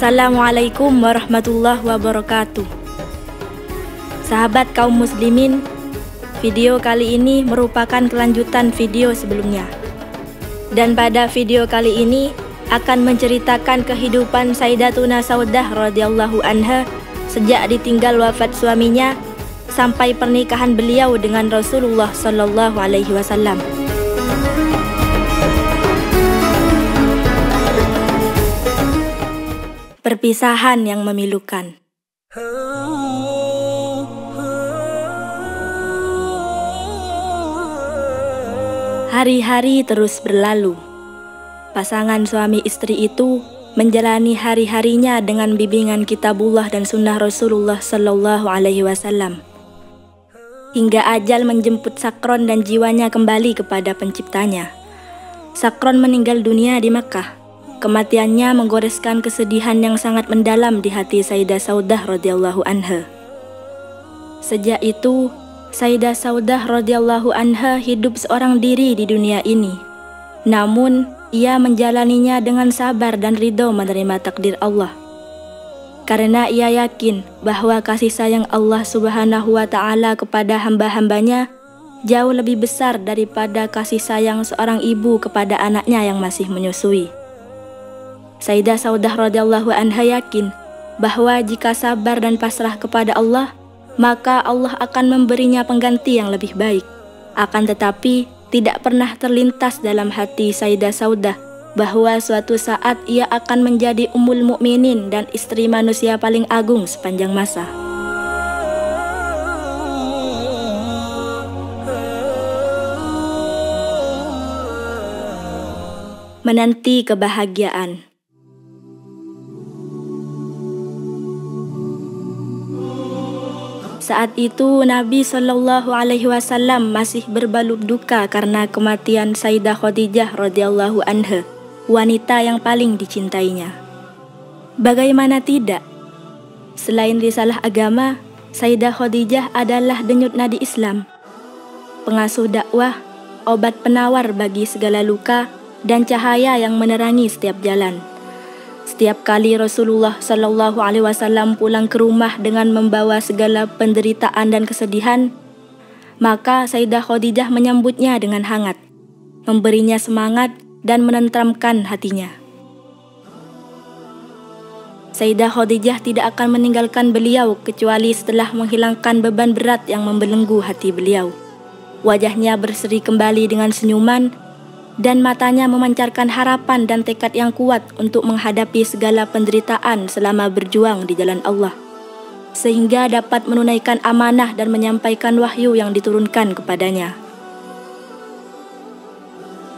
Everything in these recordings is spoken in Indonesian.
Assalamualaikum warahmatullahi wabarakatuh. Sahabat kaum muslimin, video kali ini merupakan kelanjutan video sebelumnya. Dan pada video kali ini akan menceritakan kehidupan Sayyidatuna Saudah radhiyallahu anha sejak ditinggal wafat suaminya sampai pernikahan beliau dengan Rasulullah sallallahu alaihi wasallam. Perpisahan yang memilukan. Hari-hari terus berlalu. Pasangan suami istri itu menjalani hari-harinya dengan bimbingan kitabullah dan sunnah Rasulullah sallallahu alaihi wasallam. Hingga ajal menjemput Sakron dan jiwanya kembali kepada penciptanya. Sakron meninggal dunia di Makkah. Kematiannya menggoreskan kesedihan yang sangat mendalam di hati Sayyidah Saudah radhiyallahu anha. Sejak itu, Sayyidah Saudah radhiyallahu anha hidup seorang diri di dunia ini. Namun, ia menjalaninya dengan sabar dan ridho menerima takdir Allah. Karena ia yakin bahwa kasih sayang Allah Subhanahu wa Ta'ala kepada hamba-hambanya jauh lebih besar daripada kasih sayang seorang ibu kepada anaknya yang masih menyusui. Sayyidah Saudah radhiyallahu anha yakin bahwa jika sabar dan pasrah kepada Allah, maka Allah akan memberinya pengganti yang lebih baik. Akan tetapi, tidak pernah terlintas dalam hati Sayyidah Saudah bahwa suatu saat ia akan menjadi ummul mukminin dan istri manusia paling agung sepanjang masa. Menanti kebahagiaan. Saat itu Nabi Shallallahu Alaihi Wasallam masih berbalut duka karena kematian Sayyidah Khadijah radhiyallahu anha, wanita yang paling dicintainya. Bagaimana tidak? Selain risalah agama, Sayyidah Khadijah adalah denyut nadi Islam, pengasuh dakwah, obat penawar bagi segala luka, dan cahaya yang menerangi setiap jalan. Setiap kali Rasulullah Sallallahu Alaihi Wasallam pulang ke rumah dengan membawa segala penderitaan dan kesedihan, maka Sayyidah Khadijah menyambutnya dengan hangat, memberinya semangat dan menenteramkan hatinya. Sayyidah Khadijah tidak akan meninggalkan beliau kecuali setelah menghilangkan beban berat yang membelenggu hati beliau. Wajahnya berseri kembali dengan senyuman, dan matanya memancarkan harapan dan tekad yang kuat untuk menghadapi segala penderitaan selama berjuang di jalan Allah, sehingga dapat menunaikan amanah dan menyampaikan wahyu yang diturunkan kepadanya.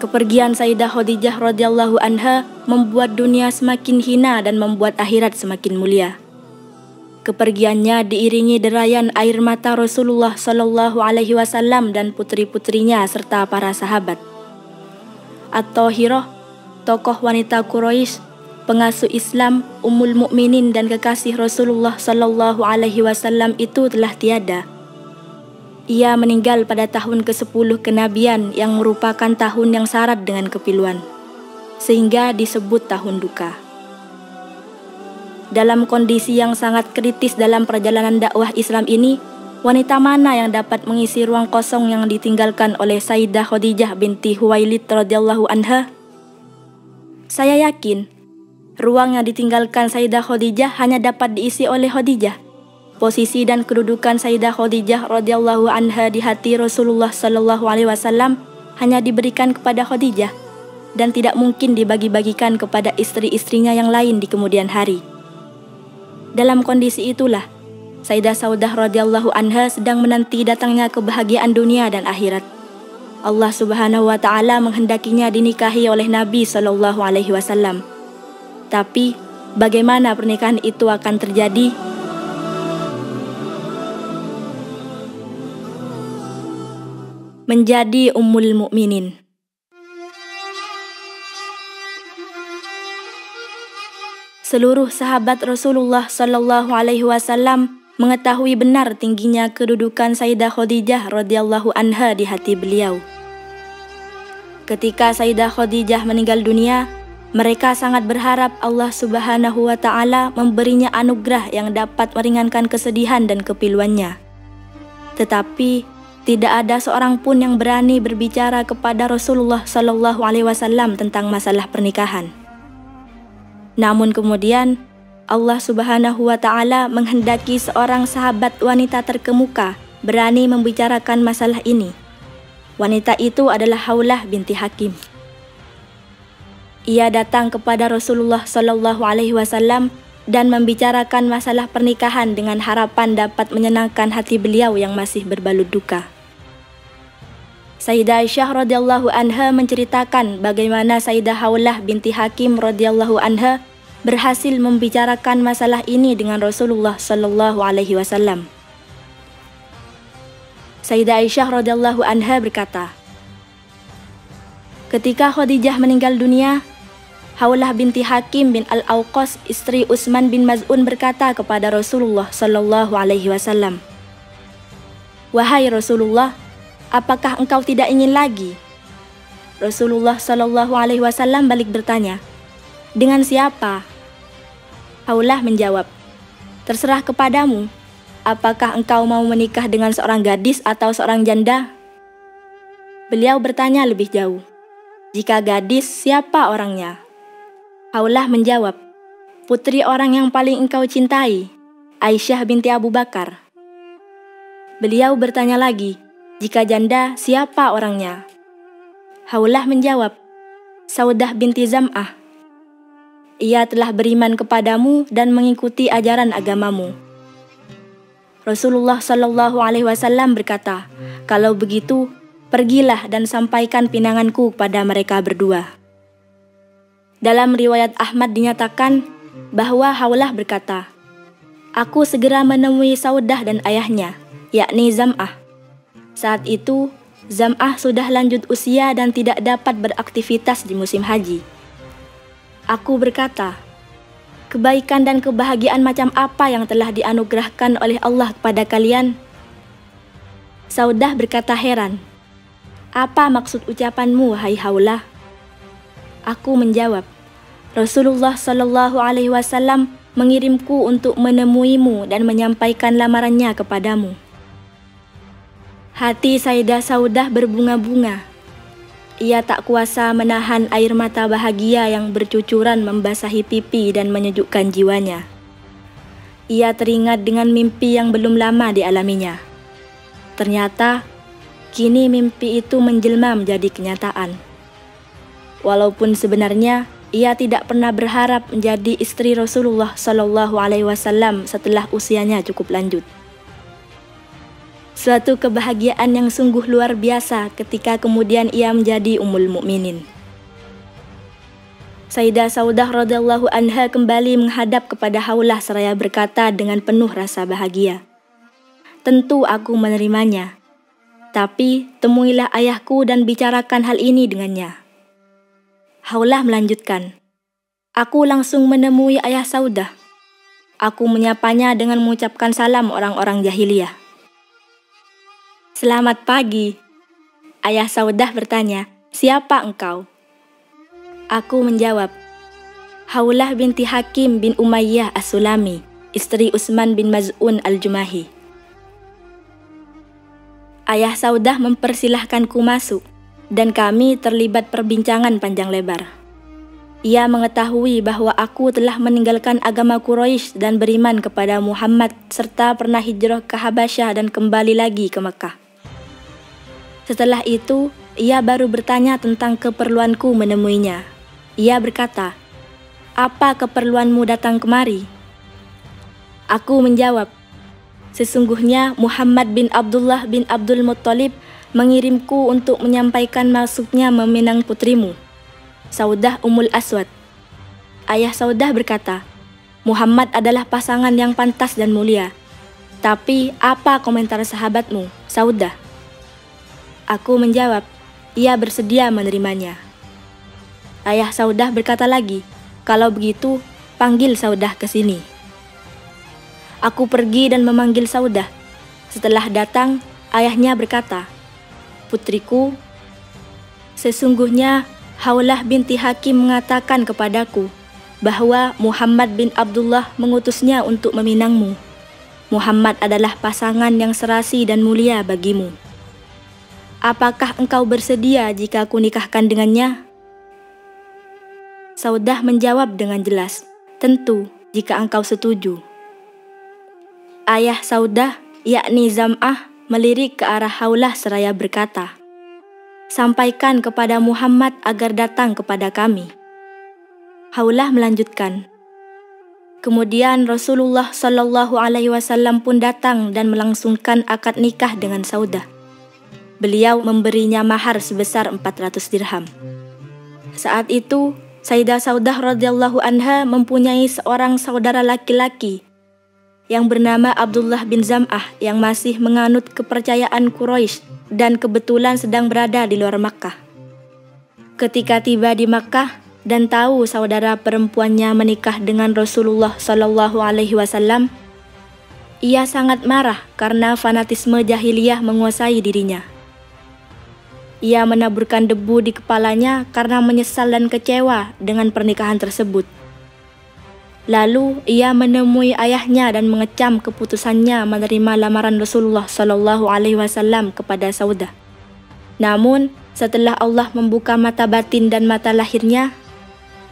Kepergian Sayyidah Khadijah radhiyallahu anha membuat dunia semakin hina dan membuat akhirat semakin mulia. Kepergiannya diiringi derayan air mata Rasulullah sallallahu alaihi wasallam dan putri-putrinya serta para sahabat. At-Thahirah, tokoh wanita Quraisy, pengasuh Islam, ummul mukminin dan kekasih Rasulullah sallallahu alaihi wasallam itu telah tiada. Ia meninggal pada tahun ke-10 kenabian yang merupakan tahun yang syarat dengan kepiluan, sehingga disebut tahun duka. Dalam kondisi yang sangat kritis dalam perjalanan dakwah Islam ini, wanita mana yang dapat mengisi ruang kosong yang ditinggalkan oleh Sayyidah Khadijah binti Khuwailid radhiyallahu anha? Saya yakin, ruang yang ditinggalkan Sayyidah Khadijah hanya dapat diisi oleh Khadijah. Posisi dan kedudukan Sayyidah Khadijah radhiyallahu anha di hati Rasulullah sallallahu alaihi wasallam hanya diberikan kepada Khadijah dan tidak mungkin dibagi-bagikan kepada istri-istrinya yang lain di kemudian hari. Dalam kondisi itulah, Sayyidah Saudah radhiyallahu anha sedang menanti datangnya kebahagiaan dunia dan akhirat. Allah Subhanahu wa Ta'ala menghendakinya dinikahi oleh Nabi Sallallahu Alaihi Wasallam. Tapi bagaimana pernikahan itu akan terjadi? Menjadi ummul mukminin. Seluruh sahabat Rasulullah Sallallahu Alaihi Wasallam mengetahui benar tingginya kedudukan Sayyidah Khadijah radhiyallahu anha di hati beliau. Ketika Sayyidah Khadijah meninggal dunia, Mereka sangat berharap Allah Subhanahu wa Ta'ala memberinya anugerah yang dapat meringankan kesedihan dan kepiluannya. Tetapi tidak ada seorang pun yang berani berbicara kepada Rasulullah Shallallahu Alaihi Wasallam tentang masalah pernikahan. Namun kemudian Allah Subhanahu wa Ta'ala menghendaki seorang sahabat wanita terkemuka berani membicarakan masalah ini. Wanita itu adalah Haulah binti Hakim. Ia datang kepada Rasulullah Shallallahu Alaihi Wasallam dan membicarakan masalah pernikahan dengan harapan dapat menyenangkan hati beliau yang masih berbalut duka. Sayyidah Aisyah radhiyallahu anha menceritakan bagaimana Sayyidah Haulah binti Hakim radhiyallahu anha berhasil membicarakan masalah ini dengan Rasulullah Shallallahu Alaihi Wasallam. Sayyidah Aisyah radhiyallahu anha berkata, ketika Khadijah meninggal dunia, Haulah binti Hakim bin Al-Auqas, istri Utsman bin Maz'un, berkata kepada Rasulullah Shallallahu Alaihi Wasallam, "Wahai Rasulullah, apakah engkau tidak ingin lagi?" Rasulullah Shallallahu Alaihi Wasallam balik bertanya, "Dengan siapa?" Haulah menjawab, "Terserah kepadamu. Apakah engkau mau menikah dengan seorang gadis atau seorang janda?" Beliau bertanya lebih jauh, "Jika gadis, siapa orangnya?" Haulah menjawab, "Putri orang yang paling engkau cintai, Aisyah binti Abu Bakar." Beliau bertanya lagi, "Jika janda, siapa orangnya?" Haulah menjawab, "Saudah binti Zam'ah. Ia telah beriman kepadamu dan mengikuti ajaran agamamu." Rasulullah Shallallahu Alaihi Wasallam berkata, "Kalau begitu, pergilah dan sampaikan pinanganku kepada mereka berdua." Dalam riwayat Ahmad dinyatakan bahwa Haulah berkata, "Aku segera menemui Saudah dan ayahnya, yakni Zam'ah. Saat itu, Zam'ah sudah lanjut usia dan tidak dapat beraktivitas di musim haji. Aku berkata, kebaikan dan kebahagiaan macam apa yang telah dianugerahkan oleh Allah kepada kalian?" Saudah berkata heran, "Apa maksud ucapanmu, wahai Haulah?" Aku menjawab, "Rasulullah Shallallahu Alaihi Wasallam mengirimku untuk menemuimu dan menyampaikan lamarannya kepadamu." Hati Sayyidah Saudah berbunga-bunga. Ia tak kuasa menahan air mata bahagia yang bercucuran membasahi pipi dan menyejukkan jiwanya. Ia teringat dengan mimpi yang belum lama dialaminya. Ternyata, kini mimpi itu menjelma menjadi kenyataan. Walaupun sebenarnya ia tidak pernah berharap menjadi istri Rasulullah Shallallahu Alaihi Wasallam setelah usianya cukup lanjut. Suatu kebahagiaan yang sungguh luar biasa ketika kemudian ia menjadi Ummul Mukminin. Sayyidah Saudah radhiyallahu anha kembali menghadap kepada Haulah seraya berkata dengan penuh rasa bahagia, "Tentu aku menerimanya. Tapi temuilah ayahku dan bicarakan hal ini dengannya." Haulah melanjutkan, "Aku langsung menemui ayah Saudah. Aku menyapanya dengan mengucapkan salam orang-orang jahiliyah." "Selamat pagi." Ayah Saudah bertanya, "Siapa engkau?" Aku menjawab, "Haulah binti Hakim bin Umayyah As-Sulami, istri Utsman bin Maz'un Al-Jumahi." Ayah Saudah mempersilahkanku masuk, dan kami terlibat perbincangan panjang lebar. Ia mengetahui bahwa aku telah meninggalkan agama Quraisy dan beriman kepada Muhammad serta pernah hijrah ke Habasyah dan kembali lagi ke Mekah. Setelah itu, ia baru bertanya tentang keperluanku menemuinya. Ia berkata, "Apa keperluanmu datang kemari?" Aku menjawab, "Sesungguhnya Muhammad bin Abdullah bin Abdul Muttalib mengirimku untuk menyampaikan maksudnya meminang putrimu, Saudah Ummul Aswad." Ayah Saudah berkata, "Muhammad adalah pasangan yang pantas dan mulia. Tapi apa komentar sahabatmu, Saudah?" Aku menjawab, ia bersedia menerimanya. Ayah Saudah berkata lagi, "Kalau begitu, panggil Saudah ke sini." Aku pergi dan memanggil Saudah. Setelah datang, ayahnya berkata, "Putriku, sesungguhnya Haulah binti Hakim mengatakan kepadaku bahwa Muhammad bin Abdullah mengutusnya untuk meminangmu. Muhammad adalah pasangan yang serasi dan mulia bagimu. Apakah engkau bersedia jika aku nikahkan dengannya?" Saudah menjawab dengan jelas, "Tentu, jika engkau setuju." Ayah Saudah, yakni Zam'ah, melirik ke arah Haulah seraya berkata, "Sampaikan kepada Muhammad agar datang kepada kami." Haulah melanjutkan, "Kemudian Rasulullah Shallallahu Alaihi Wasallam pun datang dan melangsungkan akad nikah dengan Saudah. Beliau memberinya mahar sebesar 400 dirham. Saat itu, Sayyidah Saudah radhiyallahu anha mempunyai seorang saudara laki-laki yang bernama Abdullah bin Zam'ah yang masih menganut kepercayaan Quraisy dan kebetulan sedang berada di luar Makkah. Ketika tiba di Makkah dan tahu saudara perempuannya menikah dengan Rasulullah Shallallahu Alaihi Wasallam, ia sangat marah karena fanatisme jahiliyah menguasai dirinya. Ia menaburkan debu di kepalanya karena menyesal dan kecewa dengan pernikahan tersebut. Lalu ia menemui ayahnya dan mengecam keputusannya menerima lamaran Rasulullah Shallallahu Alaihi Wasallam kepada Saudah. Namun setelah Allah membuka mata batin dan mata lahirnya,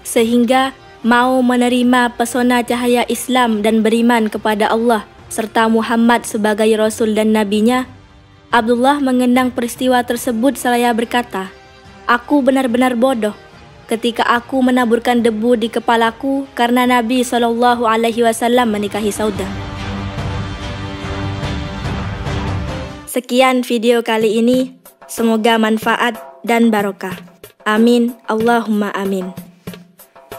sehingga mau menerima pesona cahaya Islam dan beriman kepada Allah serta Muhammad sebagai Rasul dan Nabinya, Abdullah mengenang peristiwa tersebut seraya berkata, "Aku benar-benar bodoh ketika aku menaburkan debu di kepalaku karena Nabi Shallallahu Alaihi Wasallam menikahi Saudah." Sekian video kali ini, semoga manfaat dan barokah. Amin, Allahumma amin.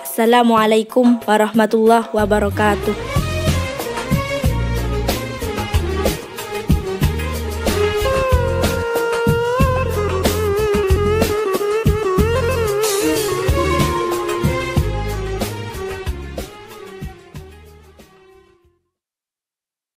Assalamualaikum warahmatullahi wabarakatuh.